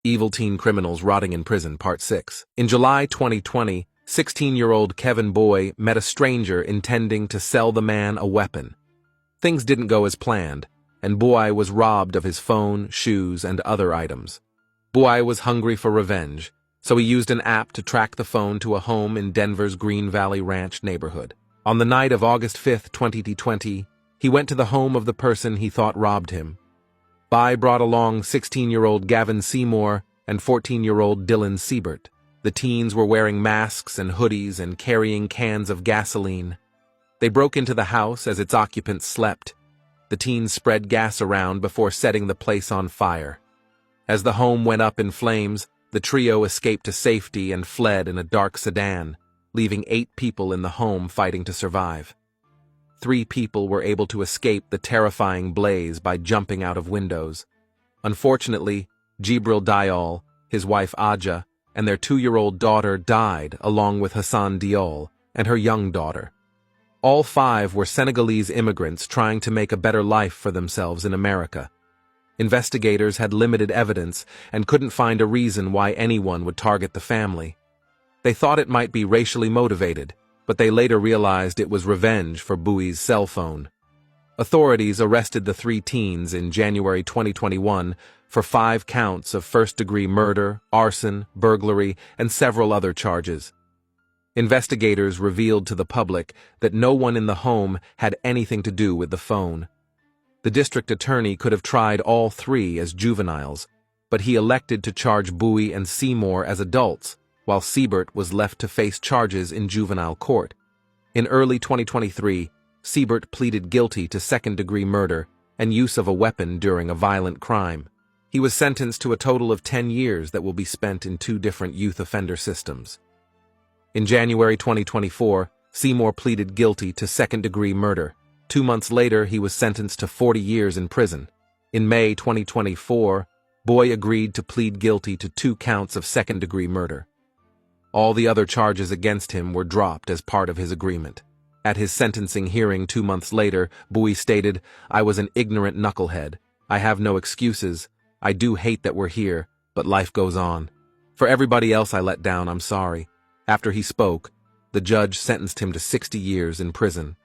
Evil Teen Criminals Rotting in Prison, Part 6. In July 2020, 16-year-old Kevin Bui met a stranger intending to sell the man a weapon. Things didn't go as planned, and Bui was robbed of his phone, shoes, and other items. Bui was hungry for revenge, so he used an app to track the phone to a home in Denver's Green Valley Ranch neighborhood. On the night of August 5, 2020, he went to the home of the person he thought robbed him. Bui brought along 16-year-old Gavin Seymour and 14-year-old Dylan Siebert. The teens were wearing masks and hoodies and carrying cans of gasoline. They broke into the house as its occupants slept. The teens spread gas around before setting the place on fire. As the home went up in flames, the trio escaped to safety and fled in a dark sedan, leaving 8 people in the home fighting to survive. 3 people were able to escape the terrifying blaze by jumping out of windows. Unfortunately, Jibril Diol, his wife Aja, and their 2-year-old daughter died along with Hassan Diol and her young daughter. All 5 were Senegalese immigrants trying to make a better life for themselves in America. Investigators had limited evidence and couldn't find a reason why anyone would target the family. They thought it might be racially motivated, but they later realized it was revenge for Bui's cell phone. Authorities arrested the 3 teens in January 2021 for 5 counts of first-degree murder, arson, burglary, and several other charges. Investigators revealed to the public that no one in the home had anything to do with the phone. The district attorney could have tried all 3 as juveniles, but he elected to charge Bui and Seymour as adults, while Siebert was left to face charges in juvenile court. In early 2023, Siebert pleaded guilty to second-degree murder and use of a weapon during a violent crime. He was sentenced to a total of 10 years that will be spent in 2 different youth offender systems. In January 2024, Seymour pleaded guilty to second-degree murder. 2 months later, he was sentenced to 40 years in prison. In May 2024, Bui agreed to plead guilty to 2 counts of second-degree murder. All the other charges against him were dropped as part of his agreement. At his sentencing hearing 2 months later, Bui stated, "I was an ignorant knucklehead. I have no excuses. I do hate that we're here, but life goes on. For everybody else I let down, I'm sorry." After he spoke, the judge sentenced him to 60 years in prison.